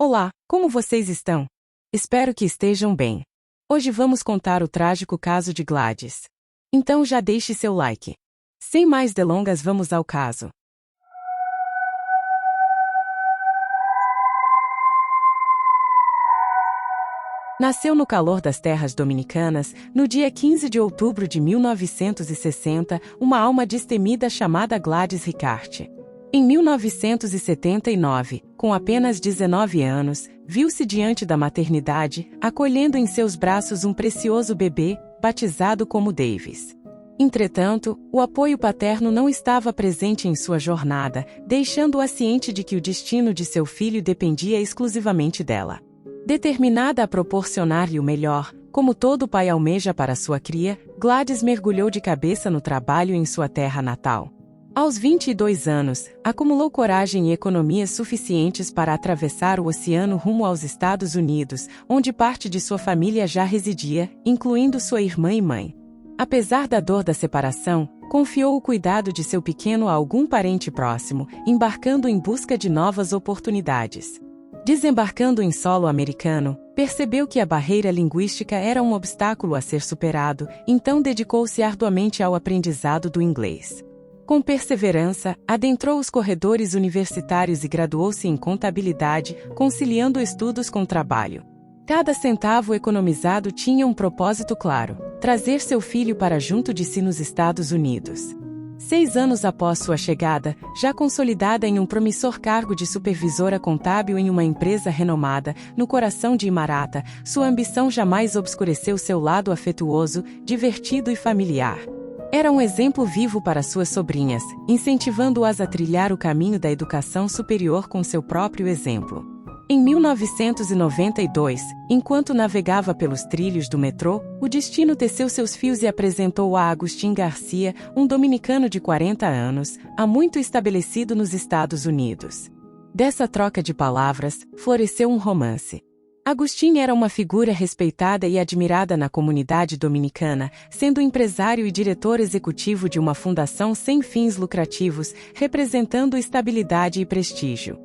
Olá, como vocês estão? Espero que estejam bem. Hoje vamos contar o trágico caso de Gladys. Então já deixe seu like. Sem mais delongas, vamos ao caso. Nasceu no calor das terras dominicanas, no dia 15 de outubro de 1960, uma alma destemida chamada Gladys Ricarte. Em 1979, com apenas 19 anos, viu-se diante da maternidade, acolhendo em seus braços um precioso bebê, batizado como Davis. Entretanto, o apoio paterno não estava presente em sua jornada, deixando-a ciente de que o destino de seu filho dependia exclusivamente dela. Determinada a proporcionar-lhe o melhor, como todo pai almeja para sua cria, Gladys mergulhou de cabeça no trabalho em sua terra natal. Aos 22 anos, acumulou coragem e economias suficientes para atravessar o oceano rumo aos Estados Unidos, onde parte de sua família já residia, incluindo sua irmã e mãe. Apesar da dor da separação, confiou o cuidado de seu pequeno a algum parente próximo, embarcando em busca de novas oportunidades. Desembarcando em solo americano, percebeu que a barreira linguística era um obstáculo a ser superado, então dedicou-se arduamente ao aprendizado do inglês. Com perseverança, adentrou os corredores universitários e graduou-se em contabilidade, conciliando estudos com trabalho. Cada centavo economizado tinha um propósito claro: trazer seu filho para junto de si nos Estados Unidos. 6 anos após sua chegada, já consolidada em um promissor cargo de supervisora contábil em uma empresa renomada, no coração de Imarata, sua ambição jamais obscureceu seu lado afetuoso, divertido e familiar. Era um exemplo vivo para suas sobrinhas, incentivando-as a trilhar o caminho da educação superior com seu próprio exemplo. Em 1992, enquanto navegava pelos trilhos do metrô, o destino teceu seus fios e apresentou a Agustín Garcia, um dominicano de 40 anos, há muito estabelecido nos Estados Unidos. Dessa troca de palavras, floresceu um romance. Agustín era uma figura respeitada e admirada na comunidade dominicana, sendo empresário e diretor executivo de uma fundação sem fins lucrativos, representando estabilidade e prestígio.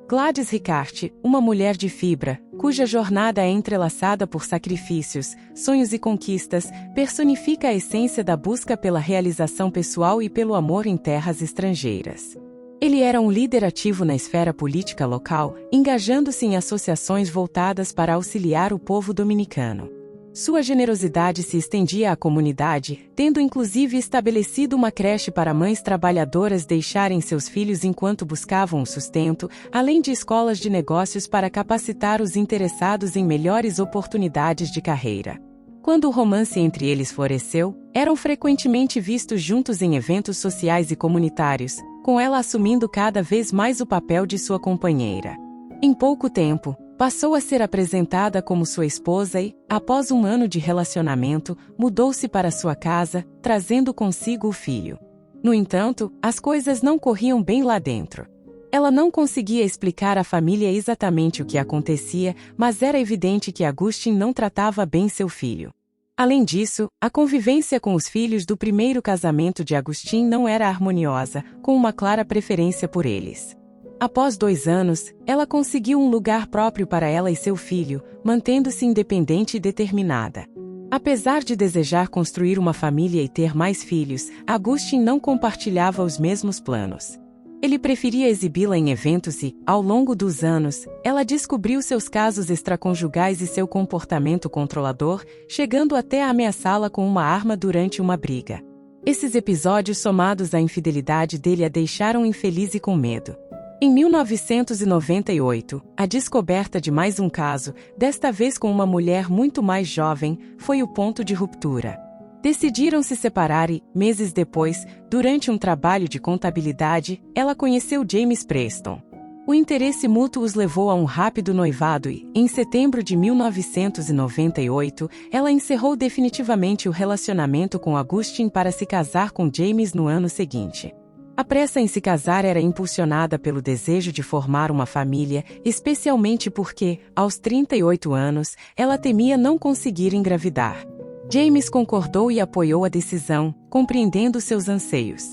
Gladys Ricarte, uma mulher de fibra, cuja jornada é entrelaçada por sacrifícios, sonhos e conquistas, personifica a essência da busca pela realização pessoal e pelo amor em terras estrangeiras. Ele era um líder ativo na esfera política local, engajando-se em associações voltadas para auxiliar o povo dominicano. Sua generosidade se estendia à comunidade, tendo inclusive estabelecido uma creche para mães trabalhadoras deixarem seus filhos enquanto buscavam o sustento, além de escolas de negócios para capacitar os interessados em melhores oportunidades de carreira. Quando o romance entre eles floresceu, eram frequentemente vistos juntos em eventos sociais e comunitários, com ela assumindo cada vez mais o papel de sua companheira. Em pouco tempo, passou a ser apresentada como sua esposa e, após um ano de relacionamento, mudou-se para sua casa, trazendo consigo o filho. No entanto, as coisas não corriam bem lá dentro. Ela não conseguia explicar à família exatamente o que acontecia, mas era evidente que Agustín não tratava bem seu filho. Além disso, a convivência com os filhos do primeiro casamento de Agustín não era harmoniosa, com uma clara preferência por eles. Após 2 anos, ela conseguiu um lugar próprio para ela e seu filho, mantendo-se independente e determinada. Apesar de desejar construir uma família e ter mais filhos, Agustín não compartilhava os mesmos planos. Ele preferia exibi-la em eventos e, ao longo dos anos, ela descobriu seus casos extraconjugais e seu comportamento controlador, chegando até a ameaçá-la com uma arma durante uma briga. Esses episódios somados à infidelidade dele a deixaram infeliz e com medo. Em 1998, a descoberta de mais um caso, desta vez com uma mulher muito mais jovem, foi o ponto de ruptura. Decidiram se separar e, meses depois, durante um trabalho de contabilidade, ela conheceu James Preston. O interesse mútuo os levou a um rápido noivado e, em setembro de 1998, ela encerrou definitivamente o relacionamento com Agustín para se casar com James no ano seguinte. A pressa em se casar era impulsionada pelo desejo de formar uma família, especialmente porque, aos 38 anos, ela temia não conseguir engravidar. James concordou e apoiou a decisão, compreendendo seus anseios.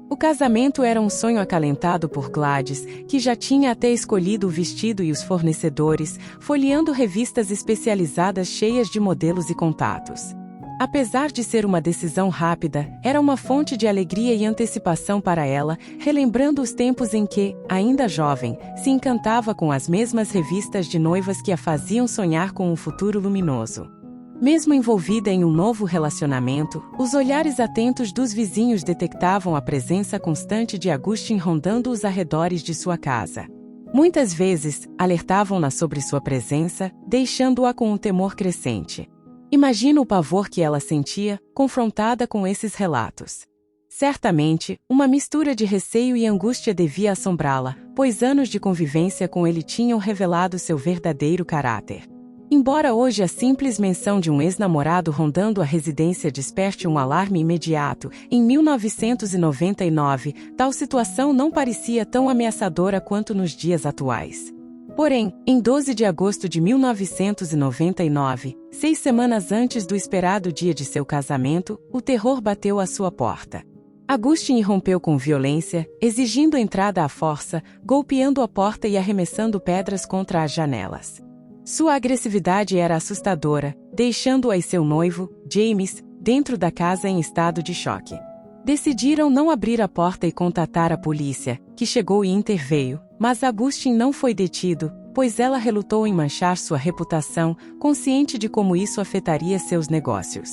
O casamento era um sonho acalentado por Gladys, que já tinha até escolhido o vestido e os fornecedores, folheando revistas especializadas cheias de modelos e contatos. Apesar de ser uma decisão rápida, era uma fonte de alegria e antecipação para ela, relembrando os tempos em que, ainda jovem, se encantava com as mesmas revistas de noivas que a faziam sonhar com um futuro luminoso. Mesmo envolvida em um novo relacionamento, os olhares atentos dos vizinhos detectavam a presença constante de Augustin rondando os arredores de sua casa. Muitas vezes, alertavam-na sobre sua presença, deixando-a com um temor crescente. Imagina o pavor que ela sentia, confrontada com esses relatos. Certamente, uma mistura de receio e angústia devia assombrá-la, pois anos de convivência com ele tinham revelado seu verdadeiro caráter. Embora hoje a simples menção de um ex-namorado rondando a residência desperte um alarme imediato, em 1999, tal situação não parecia tão ameaçadora quanto nos dias atuais. Porém, em 12 de agosto de 1999, 6 semanas antes do esperado dia de seu casamento, o terror bateu à sua porta. Augustin irrompeu com violência, exigindo entrada à força, golpeando a porta e arremessando pedras contra as janelas. Sua agressividade era assustadora, deixando-a e seu noivo, James, dentro da casa em estado de choque. Decidiram não abrir a porta e contatar a polícia, que chegou e interveio, mas Augustin não foi detido, pois ela relutou em manchar sua reputação, consciente de como isso afetaria seus negócios.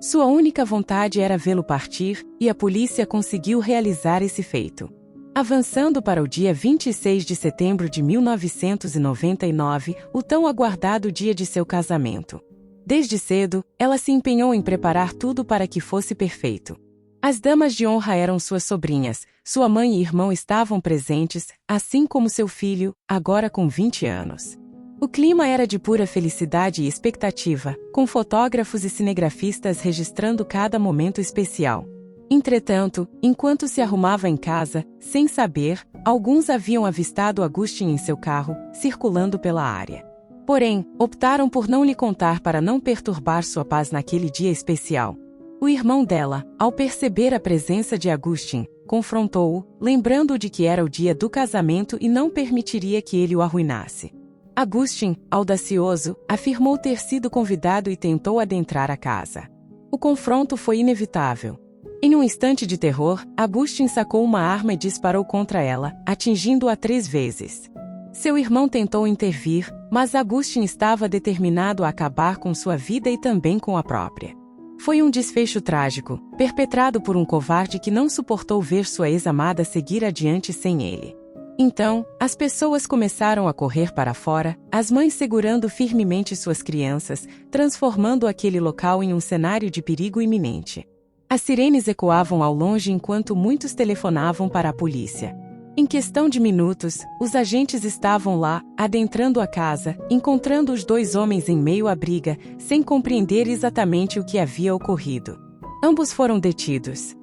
Sua única vontade era vê-lo partir, e a polícia conseguiu realizar esse feito. Avançando para o dia 26 de setembro de 1999, o tão aguardado dia de seu casamento. Desde cedo, ela se empenhou em preparar tudo para que fosse perfeito. As damas de honra eram suas sobrinhas, sua mãe e irmão estavam presentes, assim como seu filho, agora com 20 anos. O clima era de pura felicidade e expectativa, com fotógrafos e cinegrafistas registrando cada momento especial. Entretanto, enquanto se arrumava em casa, sem saber, alguns haviam avistado Augustin em seu carro, circulando pela área. Porém, optaram por não lhe contar para não perturbar sua paz naquele dia especial. O irmão dela, ao perceber a presença de Augustin, confrontou-o, lembrando-o de que era o dia do casamento e não permitiria que ele o arruinasse. Augustin, audacioso, afirmou ter sido convidado e tentou adentrar a casa. O confronto foi inevitável. Em um instante de terror, Augustin sacou uma arma e disparou contra ela, atingindo-a 3 vezes. Seu irmão tentou intervir, mas Augustin estava determinado a acabar com sua vida e também com a própria. Foi um desfecho trágico, perpetrado por um covarde que não suportou ver sua ex-amada seguir adiante sem ele. Então, as pessoas começaram a correr para fora, as mães segurando firmemente suas crianças, transformando aquele local em um cenário de perigo iminente. As sirenes ecoavam ao longe enquanto muitos telefonavam para a polícia. Em questão de minutos, os agentes estavam lá, adentrando a casa, encontrando os 2 homens em meio à briga, sem compreender exatamente o que havia ocorrido. Ambos foram detidos.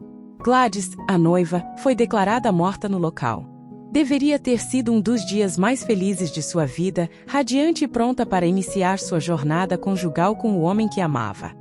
Gladys, a noiva, foi declarada morta no local. Deveria ter sido um dos dias mais felizes de sua vida, radiante e pronta para iniciar sua jornada conjugal com o homem que amava.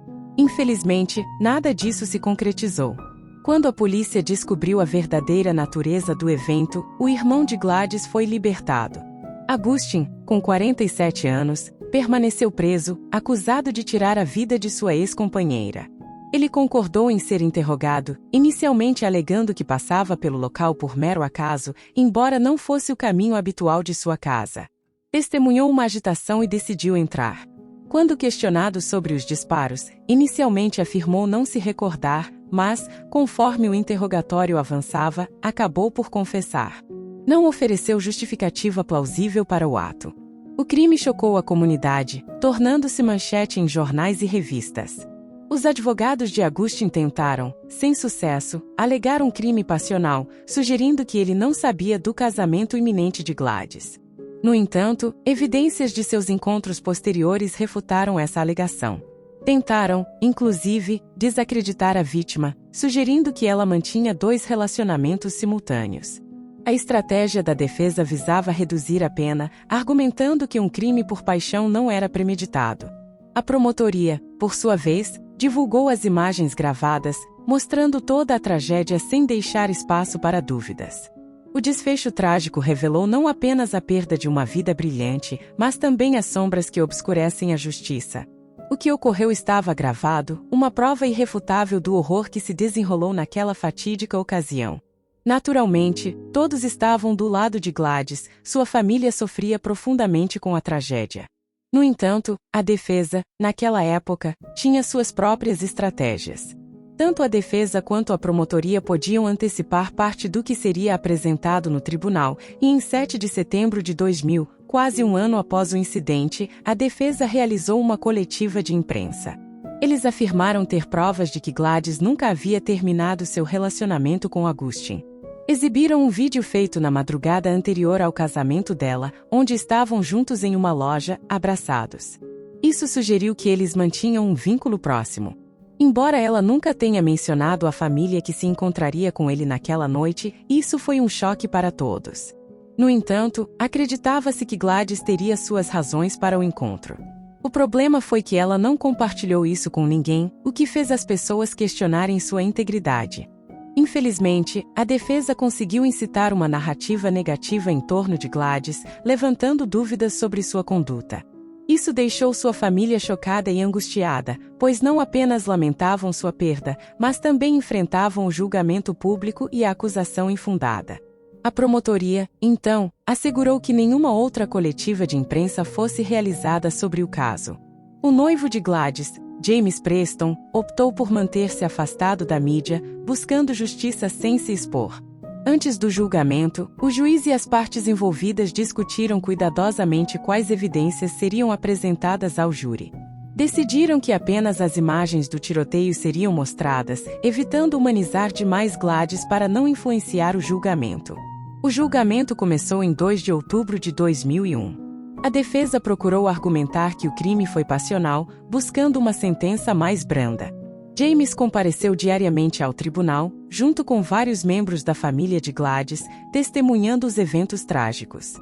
Infelizmente, nada disso se concretizou. Quando a polícia descobriu a verdadeira natureza do evento, o irmão de Gladys foi libertado. Augustin, com 47 anos, permaneceu preso, acusado de tirar a vida de sua ex-companheira. Ele concordou em ser interrogado, inicialmente alegando que passava pelo local por mero acaso, embora não fosse o caminho habitual de sua casa. Testemunhou uma agitação e decidiu entrar. Quando questionado sobre os disparos, inicialmente afirmou não se recordar, mas, conforme o interrogatório avançava, acabou por confessar. Não ofereceu justificativa plausível para o ato. O crime chocou a comunidade, tornando-se manchete em jornais e revistas. Os advogados de Augustin tentaram, sem sucesso, alegar um crime passional, sugerindo que ele não sabia do casamento iminente de Gladys. No entanto, evidências de seus encontros posteriores refutaram essa alegação. Tentaram, inclusive, desacreditar a vítima, sugerindo que ela mantinha 2 relacionamentos simultâneos. A estratégia da defesa visava reduzir a pena, argumentando que um crime por paixão não era premeditado. A promotoria, por sua vez, divulgou as imagens gravadas, mostrando toda a tragédia sem deixar espaço para dúvidas. O desfecho trágico revelou não apenas a perda de uma vida brilhante, mas também as sombras que obscurecem a justiça. O que ocorreu estava gravado, uma prova irrefutável do horror que se desenrolou naquela fatídica ocasião. Naturalmente, todos estavam do lado de Gladys, sua família sofria profundamente com a tragédia. No entanto, a defesa, naquela época, tinha suas próprias estratégias. Tanto a defesa quanto a promotoria podiam antecipar parte do que seria apresentado no tribunal, e em 7 de setembro de 2000, quase um ano após o incidente, a defesa realizou uma coletiva de imprensa. Eles afirmaram ter provas de que Gladys nunca havia terminado seu relacionamento com Augustin. Exibiram um vídeo feito na madrugada anterior ao casamento dela, onde estavam juntos em uma loja, abraçados. Isso sugeriu que eles mantinham um vínculo próximo. Embora ela nunca tenha mencionado a família que se encontraria com ele naquela noite, isso foi um choque para todos. No entanto, acreditava-se que Gladys teria suas razões para o encontro. O problema foi que ela não compartilhou isso com ninguém, o que fez as pessoas questionarem sua integridade. Infelizmente, a defesa conseguiu incitar uma narrativa negativa em torno de Gladys, levantando dúvidas sobre sua conduta. Isso deixou sua família chocada e angustiada, pois não apenas lamentavam sua perda, mas também enfrentavam o julgamento público e a acusação infundada. A promotoria, então, assegurou que nenhuma outra coletiva de imprensa fosse realizada sobre o caso. O noivo de Gladys, James Preston, optou por manter-se afastado da mídia, buscando justiça sem se expor. Antes do julgamento, o juiz e as partes envolvidas discutiram cuidadosamente quais evidências seriam apresentadas ao júri. Decidiram que apenas as imagens do tiroteio seriam mostradas, evitando humanizar demais Gladys para não influenciar o julgamento. O julgamento começou em 2 de outubro de 2001. A defesa procurou argumentar que o crime foi passional, buscando uma sentença mais branda. James compareceu diariamente ao tribunal, junto com vários membros da família de Gladys, testemunhando os eventos trágicos.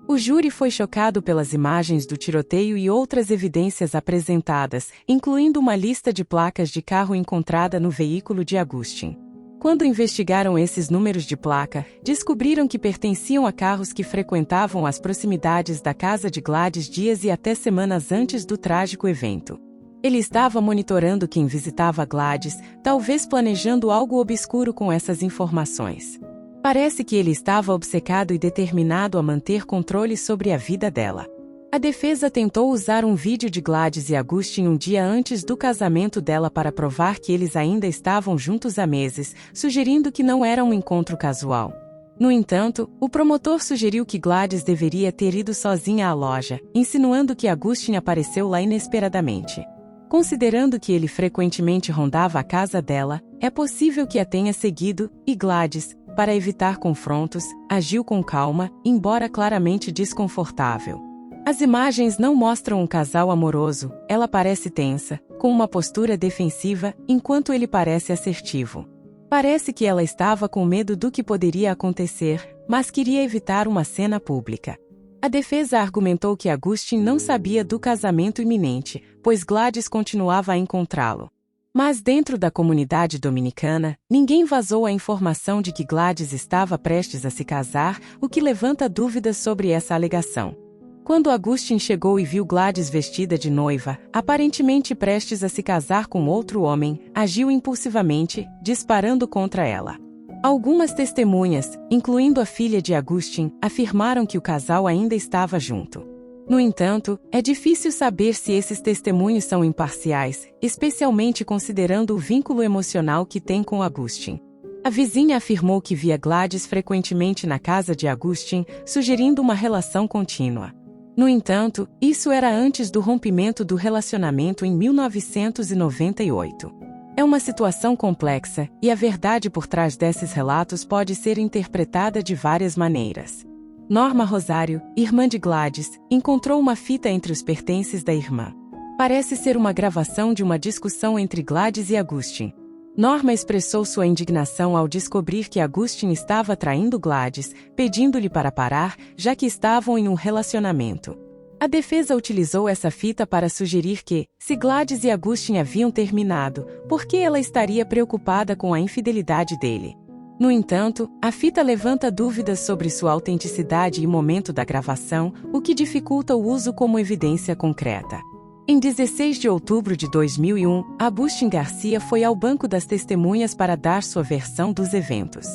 O júri foi chocado pelas imagens do tiroteio e outras evidências apresentadas, incluindo uma lista de placas de carro encontrada no veículo de Augustin. Quando investigaram esses números de placa, descobriram que pertenciam a carros que frequentavam as proximidades da casa de Gladys dias e até semanas antes do trágico evento. Ele estava monitorando quem visitava Gladys, talvez planejando algo obscuro com essas informações. Parece que ele estava obcecado e determinado a manter controle sobre a vida dela. A defesa tentou usar um vídeo de Gladys e Augustin um dia antes do casamento dela para provar que eles ainda estavam juntos há meses, sugerindo que não era um encontro casual. No entanto, o promotor sugeriu que Gladys deveria ter ido sozinha à loja, insinuando que Augustin apareceu lá inesperadamente. Considerando que ele frequentemente rondava a casa dela, é possível que a tenha seguido, e Gladys, para evitar confrontos, agiu com calma, embora claramente desconfortável. As imagens não mostram um casal amoroso, ela parece tensa, com uma postura defensiva, enquanto ele parece assertivo. Parece que ela estava com medo do que poderia acontecer, mas queria evitar uma cena pública. A defesa argumentou que Augustin não sabia do casamento iminente, pois Gladys continuava a encontrá-lo. Mas dentro da comunidade dominicana, ninguém vazou a informação de que Gladys estava prestes a se casar, o que levanta dúvidas sobre essa alegação. Quando Augustin chegou e viu Gladys vestida de noiva, aparentemente prestes a se casar com outro homem, agiu impulsivamente, disparando contra ela. Algumas testemunhas, incluindo a filha de Augustin, afirmaram que o casal ainda estava junto. No entanto, é difícil saber se esses testemunhos são imparciais, especialmente considerando o vínculo emocional que tem com Augustin. A vizinha afirmou que via Gladys frequentemente na casa de Augustin, sugerindo uma relação contínua. No entanto, isso era antes do rompimento do relacionamento em 1998. É uma situação complexa, e a verdade por trás desses relatos pode ser interpretada de várias maneiras. Norma Rosário, irmã de Gladys, encontrou uma fita entre os pertences da irmã. Parece ser uma gravação de uma discussão entre Gladys e Augustin. Norma expressou sua indignação ao descobrir que Augustin estava traindo Gladys, pedindo-lhe para parar, já que estavam em um relacionamento. A defesa utilizou essa fita para sugerir que, se Gladys e Augustin haviam terminado, por que ela estaria preocupada com a infidelidade dele? No entanto, a fita levanta dúvidas sobre sua autenticidade e momento da gravação, o que dificulta o uso como evidência concreta. Em 16 de outubro de 2001, Augustin Garcia foi ao banco das testemunhas para dar sua versão dos eventos.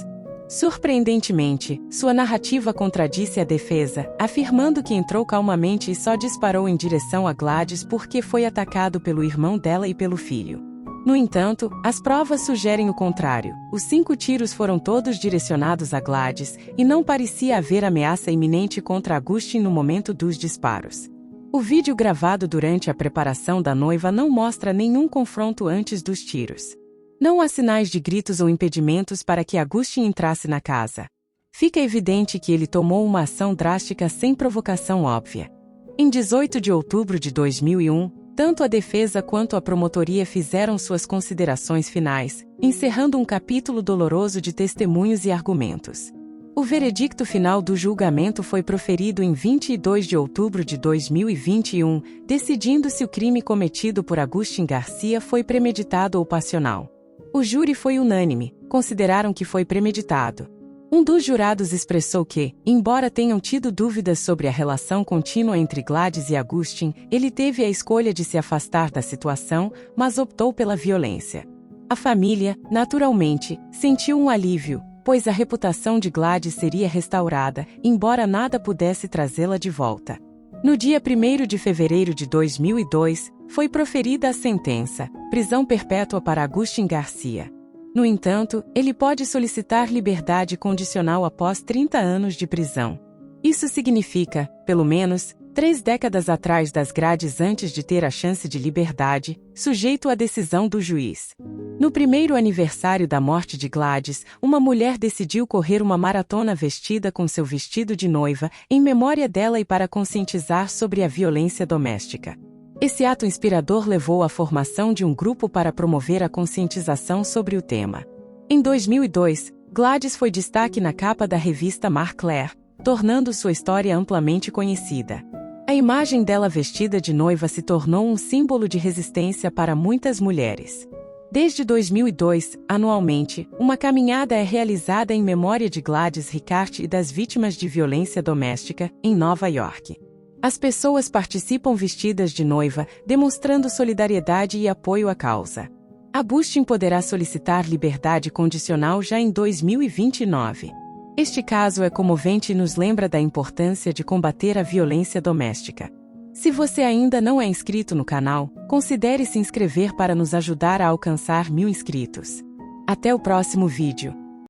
Surpreendentemente, sua narrativa contradisse a defesa, afirmando que entrou calmamente e só disparou em direção a Gladys porque foi atacado pelo irmão dela e pelo filho. No entanto, as provas sugerem o contrário. Os 5 tiros foram todos direcionados a Gladys, e não parecia haver ameaça iminente contra Augustin no momento dos disparos. O vídeo gravado durante a preparação da noiva não mostra nenhum confronto antes dos tiros. Não há sinais de gritos ou impedimentos para que Augustin entrasse na casa. Fica evidente que ele tomou uma ação drástica sem provocação óbvia. Em 18 de outubro de 2001, tanto a defesa quanto a promotoria fizeram suas considerações finais, encerrando um capítulo doloroso de testemunhos e argumentos. O veredicto final do julgamento foi proferido em 22 de outubro de 2021, decidindo se o crime cometido por Augustin Garcia foi premeditado ou passional. O júri foi unânime, consideraram que foi premeditado. Um dos jurados expressou que, embora tenham tido dúvidas sobre a relação contínua entre Gladys e Augustin, ele teve a escolha de se afastar da situação, mas optou pela violência. A família, naturalmente, sentiu um alívio, pois a reputação de Gladys seria restaurada, embora nada pudesse trazê-la de volta. No dia 1º de fevereiro de 2002, foi proferida a sentença, prisão perpétua para Augustin Garcia. No entanto, ele pode solicitar liberdade condicional após 30 anos de prisão. Isso significa, pelo menos, 3 décadas atrás das grades antes de ter a chance de liberdade, sujeito à decisão do juiz. No primeiro aniversário da morte de Gladys, uma mulher decidiu correr uma maratona vestida com seu vestido de noiva, em memória dela e para conscientizar sobre a violência doméstica. Esse ato inspirador levou à formação de um grupo para promover a conscientização sobre o tema. Em 2002, Gladys foi destaque na capa da revista Marie Claire, tornando sua história amplamente conhecida. A imagem dela vestida de noiva se tornou um símbolo de resistência para muitas mulheres. Desde 2002, anualmente, uma caminhada é realizada em memória de Gladys Ricart e das vítimas de violência doméstica, em Nova York. As pessoas participam vestidas de noiva, demonstrando solidariedade e apoio à causa. Augustin poderá solicitar liberdade condicional já em 2029. Este caso é comovente e nos lembra da importância de combater a violência doméstica. Se você ainda não é inscrito no canal, considere se inscrever para nos ajudar a alcançar 1000 inscritos. Até o próximo vídeo.